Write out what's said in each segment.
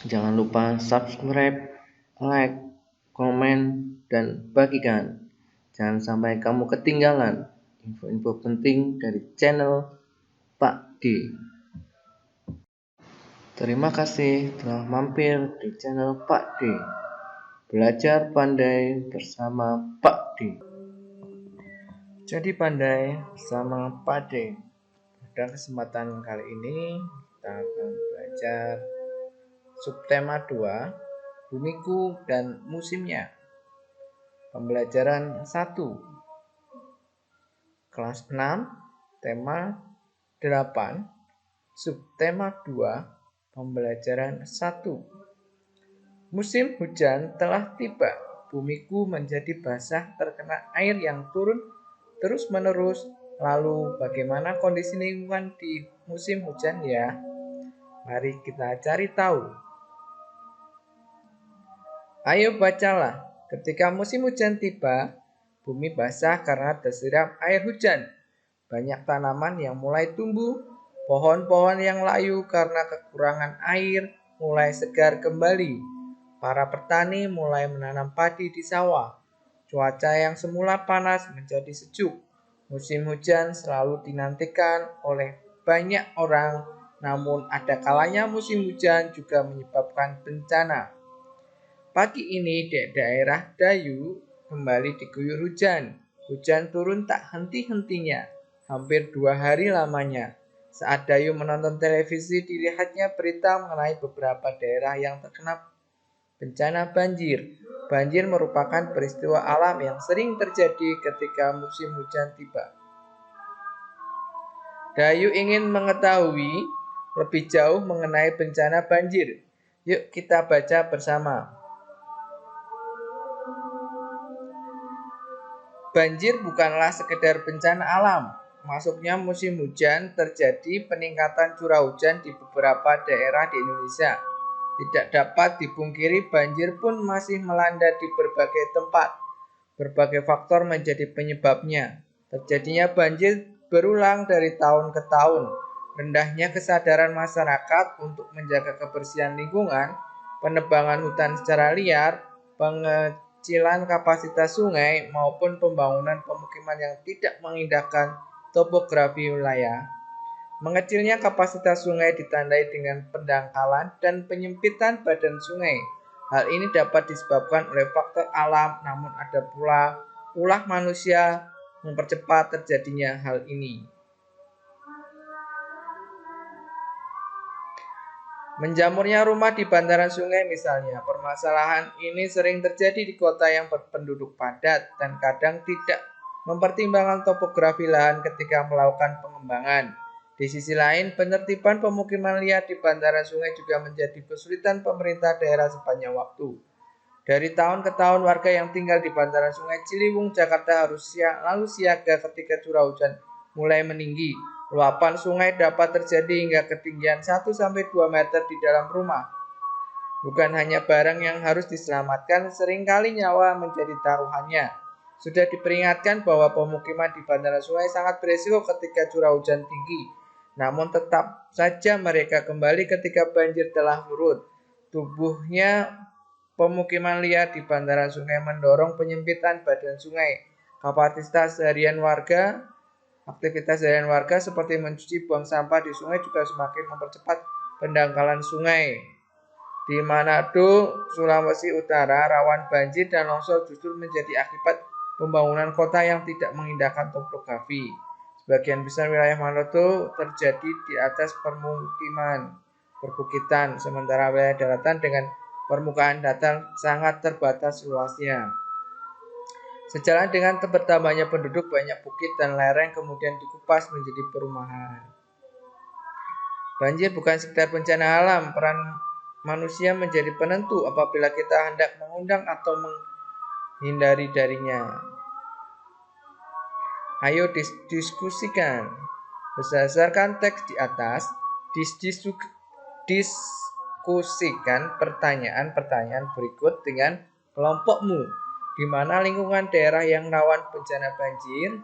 Jangan lupa subscribe, like, komen, dan bagikan. Jangan sampai kamu ketinggalan info-info penting dari channel Pak D. Terima kasih telah mampir di channel Pak D. Belajar pandai bersama Pak D. Jadi pandai bersama Pak D. Pada kesempatan kali ini kita akan belajar subtema 2, Bumiku dan Musimnya. Pembelajaran 1, kelas 6, tema 8, subtema 2, pembelajaran 1. Musim hujan telah tiba. Bumiku menjadi basah terkena air yang turun terus-menerus. Lalu bagaimana kondisi lingkungan di musim hujan ya? Mari kita cari tahu. Ayo bacalah. Ketika musim hujan tiba, bumi basah karena tersiram air hujan. Banyak tanaman yang mulai tumbuh, pohon-pohon yang layu karena kekurangan air mulai segar kembali. Para petani mulai menanam padi di sawah. Cuaca yang semula panas menjadi sejuk. Musim hujan selalu dinantikan oleh banyak orang, namun ada kalanya musim hujan juga menyebabkan bencana. Pagi ini di daerah Dayu kembali diguyur hujan. Hujan turun tak henti-hentinya, hampir 2 hari lamanya. Saat Dayu menonton televisi, dilihatnya berita mengenai beberapa daerah yang terkena bencana banjir. Banjir merupakan peristiwa alam yang sering terjadi ketika musim hujan tiba. Dayu ingin mengetahui lebih jauh mengenai bencana banjir. Yuk kita baca bersama. Banjir bukanlah sekedar bencana alam. Masuknya musim hujan terjadi peningkatan curah hujan di beberapa daerah di Indonesia. Tidak dapat dipungkiri banjir pun masih melanda di berbagai tempat. Berbagai faktor menjadi penyebabnya. Terjadinya banjir berulang dari tahun ke tahun. Rendahnya kesadaran masyarakat untuk menjaga kebersihan lingkungan, penebangan hutan secara liar, pengecilan kapasitas sungai maupun pembangunan pemukiman yang tidak mengindahkan topografi wilayah. Mengecilnya kapasitas sungai ditandai dengan pendangkalan dan penyempitan badan sungai. Hal ini dapat disebabkan oleh faktor alam, namun ada pula ulah manusia mempercepat terjadinya hal ini. Menjamurnya rumah di bantaran sungai misalnya. Permasalahan ini sering terjadi di kota yang berpenduduk padat dan kadang tidak mempertimbangkan topografi lahan ketika melakukan pengembangan. Di sisi lain, penertiban pemukiman liar di bantaran sungai juga menjadi kesulitan pemerintah daerah sepanjang waktu. Dari tahun ke tahun, warga yang tinggal di bantaran sungai Ciliwung, Jakarta harus selalu siaga ketika curah hujan mulai meninggi. Luapan sungai dapat terjadi hingga ketinggian 1-2 meter di dalam rumah. Bukan hanya barang yang harus diselamatkan, seringkali nyawa menjadi taruhannya. Sudah diperingatkan bahwa pemukiman di bantaran sungai sangat berisiko ketika curah hujan tinggi. Namun tetap saja mereka kembali ketika banjir telah surut. Tubuhnya pemukiman liar di bantaran sungai mendorong penyempitan badan sungai. Aktivitas harian warga seperti mencuci, buang sampah di sungai juga semakin mempercepat pendangkalan sungai. Di Manado, Sulawesi Utara, rawan banjir dan longsor justru menjadi akibat pembangunan kota yang tidak mengindahkan topografi. Sebagian besar wilayah Manado terjadi di atas perbukitan, sementara wilayah daratan dengan permukaan datar sangat terbatas luasnya. Sejalan dengan bertambahnya penduduk, banyak bukit dan lereng kemudian dikupas menjadi perumahan. Banjir bukan sekedar bencana alam, peran manusia menjadi penentu apabila kita hendak mengundang atau menghindari darinya. Ayo diskusikan. Berdasarkan teks di atas, diskusikan pertanyaan-pertanyaan berikut dengan kelompokmu. Di mana lingkungan daerah yang rawan bencana banjir?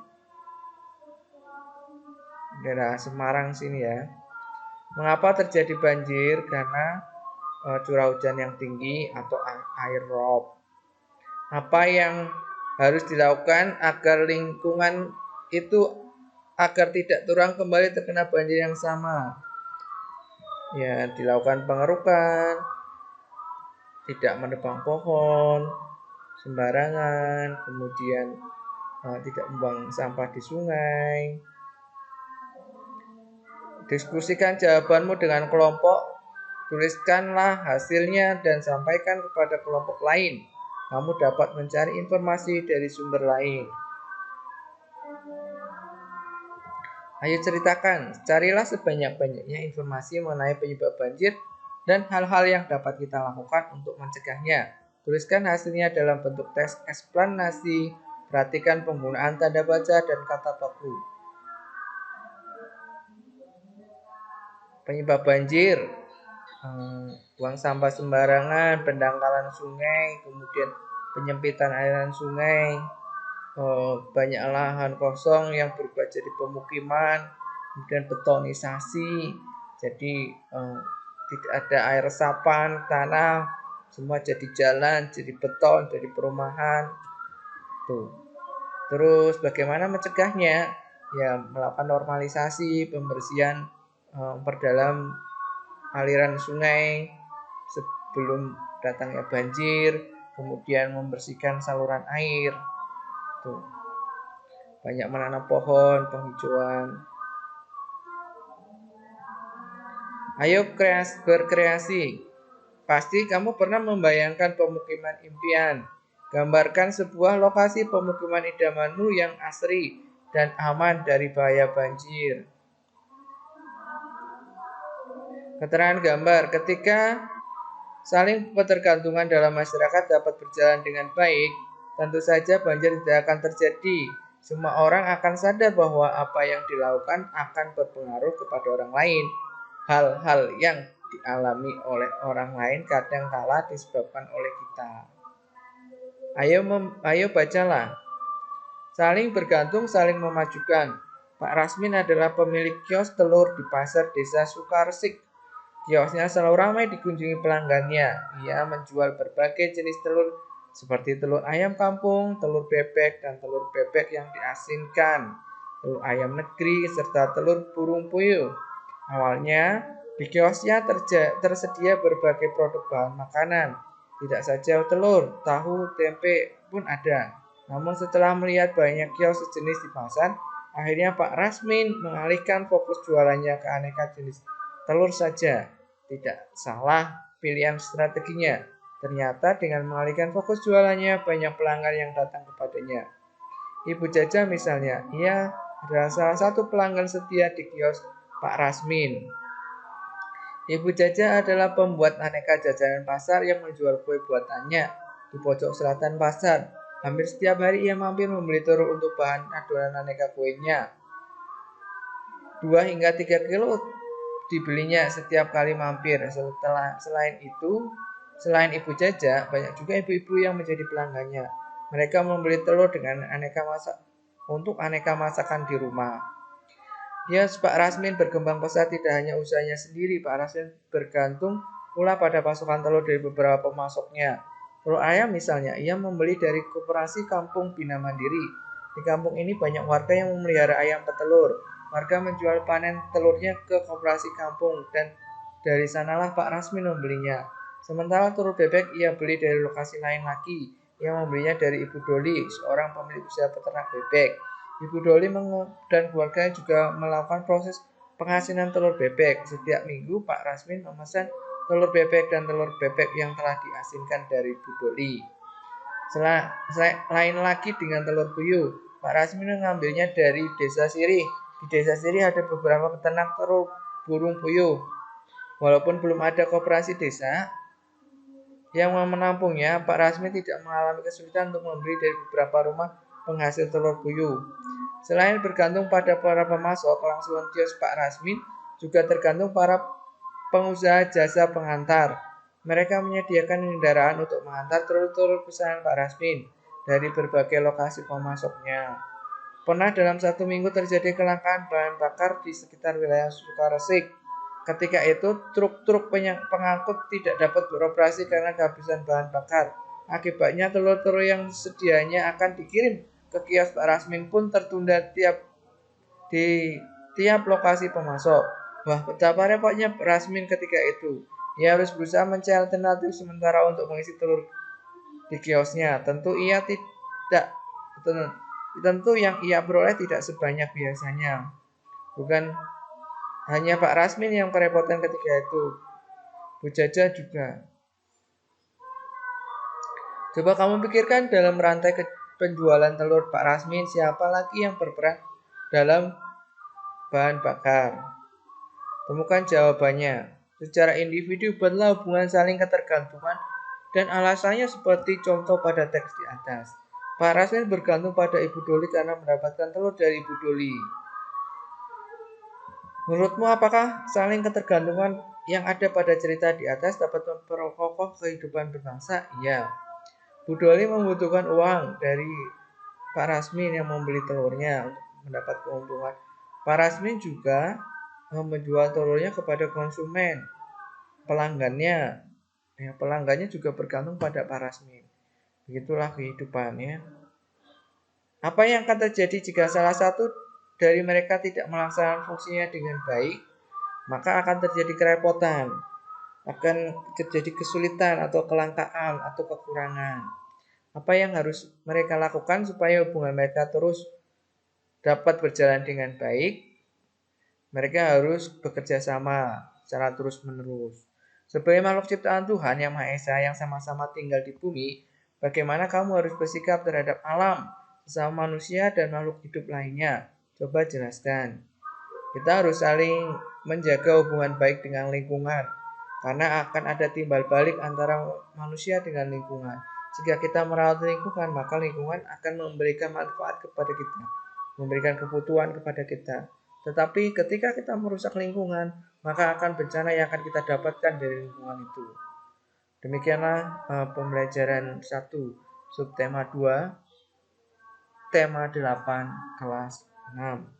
Daerah Semarang sini ya. Mengapa terjadi banjir? Karena curah hujan yang tinggi atau air rob. Apa yang harus dilakukan agar lingkungan itu agar tidak terulang kembali terkena banjir yang sama? Ya, dilakukan pengerukan, tidak menebang pohon sembarangan, kemudian tidak membuang sampah di sungai. Diskusikan jawabanmu dengan kelompok, tuliskanlah hasilnya dan sampaikan kepada kelompok lain. Kamu dapat mencari informasi dari sumber lain. Ayo ceritakan, carilah sebanyak-banyaknya informasi mengenai penyebab banjir dan hal-hal yang dapat kita lakukan untuk mencegahnya. Tuliskan hasilnya dalam bentuk teks eksplanasi, perhatikan penggunaan tanda baca dan kata baku. Penyebab banjir, buang sampah sembarangan, pendangkalan sungai, kemudian penyempitan aliran sungai, banyak lahan kosong yang berubah jadi pemukiman, kemudian betonisasi, jadi tidak ada air resapan tanah, semua jadi jalan, jadi beton, jadi perumahan. Tuh. Terus bagaimana mencegahnya? Ya melakukan normalisasi, pembersihan, memperdalam aliran sungai sebelum datangnya banjir, kemudian membersihkan saluran air. Tuh. Banyak menanam pohon, penghijauan. Ayo berkreasi. Pasti kamu pernah membayangkan pemukiman impian. Gambarkan sebuah lokasi pemukiman idamanmu yang asri dan aman dari bahaya banjir. Keterangan gambar, ketika saling ketergantungan dalam masyarakat dapat berjalan dengan baik, tentu saja banjir tidak akan terjadi. Semua orang akan sadar bahwa apa yang dilakukan akan berpengaruh kepada orang lain. Hal-hal yang dialami oleh orang lain kadang-kala disebabkan oleh kita. Ayo bacalah. Saling bergantung, saling memajukan. Pak Rasmin adalah pemilik kios telur di pasar desa Sukaresik. Kiosnya selalu ramai dikunjungi pelanggannya. Ia menjual berbagai jenis telur seperti telur ayam kampung, telur bebek, dan telur bebek yang diasinkan, telur ayam negeri, serta telur burung puyuh. Awalnya, di kiosnya tersedia berbagai produk bahan makanan. Tidak saja telur, tahu, tempe pun ada. Namun setelah melihat banyak kios sejenis di pasar, akhirnya Pak Rasmin mengalihkan fokus jualannya ke aneka jenis telur saja. Tidak salah pilihan strateginya. Ternyata dengan mengalihkan fokus jualannya, banyak pelanggan yang datang kepadanya. Ibu Jaja misalnya, ia adalah salah satu pelanggan setia di kios Pak Rasmin. Ibu Jaja adalah pembuat aneka jajanan pasar yang menjual kue buatannya di pojok selatan pasar. Hampir setiap hari ia mampir membeli telur untuk bahan adonan aneka kuenya. 2 hingga 3 kilo dibelinya setiap kali mampir. Selain Ibu Jaja, banyak juga ibu-ibu yang menjadi pelanggannya. Mereka membeli telur dengan untuk aneka masakan di rumah. Kios Pak Rasmin berkembang pesat, tidak hanya usahanya sendiri. Pak Rasmin bergantung pula pada pasokan telur dari beberapa pemasoknya. Telur ayam misalnya, ia membeli dari Koperasi Kampung Bina Mandiri. Di kampung ini banyak warga yang memelihara ayam petelur. Warga menjual panen telurnya ke koperasi kampung dan dari sanalah Pak Rasmin membelinya. Sementara telur bebek ia beli dari lokasi lain lagi. Ia membelinya dari Ibu Doli, seorang pemilik usaha peternak bebek. Ibu Doli dan keluarganya juga melakukan proses pengasinan telur bebek. Setiap minggu Pak Rasmin memesan telur bebek dan telur bebek yang telah diasinkan dari Ibu Doli. Lain lagi dengan telur puyuh. Pak Rasmin mengambilnya dari Desa Sirih. Di Desa Sirih ada beberapa peternak telur burung puyuh. Walaupun belum ada koperasi desa yang menampungnya, Pak Rasmin tidak mengalami kesulitan untuk membeli dari beberapa rumah penghasil telur puyuh. Selain bergantung pada para pemasok, kelangsungan kios Pak Rasmin juga tergantung para pengusaha jasa pengantar. Mereka menyediakan kendaraan untuk mengantar telur-telur pesanan Pak Rasmin dari berbagai lokasi pemasoknya. Pernah dalam 1 minggu terjadi kelangkaan bahan bakar di sekitar wilayah Sukaresik Ketika itu, truk-truk pengangkut tidak dapat beroperasi karena kehabisan bahan bakar. Akibatnya, telur-telur yang sedianya akan dikirim ke kios Pak Rasmin pun tertunda di tiap lokasi pemasok. Wah, betapa repotnya Pak Rasmin ketika itu. Ia harus berusaha mencari alternatif sementara untuk mengisi telur di kiosnya. Tentu yang ia peroleh tidak sebanyak biasanya. Bukan hanya Pak Rasmin yang kerepotan ketika itu, Bu Jaja juga. Coba kamu pikirkan dalam rantai penjualan telur Pak Rasmin, siapa lagi yang berperan dalam bahan bakar? Temukan jawabannya. Secara individu buatlah hubungan saling ketergantungan dan alasannya seperti contoh pada teks di atas. Pak Rasmin bergantung pada Ibu Doli karena mendapatkan telur dari Ibu Doli. Menurutmu apakah saling ketergantungan yang ada pada cerita di atas dapat memperkokoh kehidupan berbangsa? Iya. Bu Doli membutuhkan uang dari Pak Rasmin yang membeli telurnya untuk mendapat keuntungan. Pak Rasmin juga menjual telurnya kepada konsumen, pelanggannya. Ya, pelanggannya juga bergantung pada Pak Rasmin. Begitulah kehidupannya. Apa yang akan terjadi jika salah satu dari mereka tidak melaksanakan fungsinya dengan baik? Maka akan terjadi kerepotan, akan terjadi kesulitan atau kelangkaan atau kekurangan. Apa yang harus mereka lakukan supaya hubungan mereka terus dapat berjalan dengan baik? Mereka harus bekerja sama secara terus-menerus. Sebagai makhluk ciptaan Tuhan Yang Maha Esa yang sama-sama tinggal di bumi, bagaimana kamu harus bersikap terhadap alam, sesama manusia dan makhluk hidup lainnya? Coba jelaskan. Kita harus saling menjaga hubungan baik dengan lingkungan, karena akan ada timbal balik antara manusia dengan lingkungan. Jika kita merawat lingkungan, maka lingkungan akan memberikan manfaat kepada kita, memberikan kebutuhan kepada kita. Tetapi ketika kita merusak lingkungan, maka akan bencana yang akan kita dapatkan dari lingkungan itu. Demikianlah pembelajaran 1, subtema 2, tema 8, kelas 6.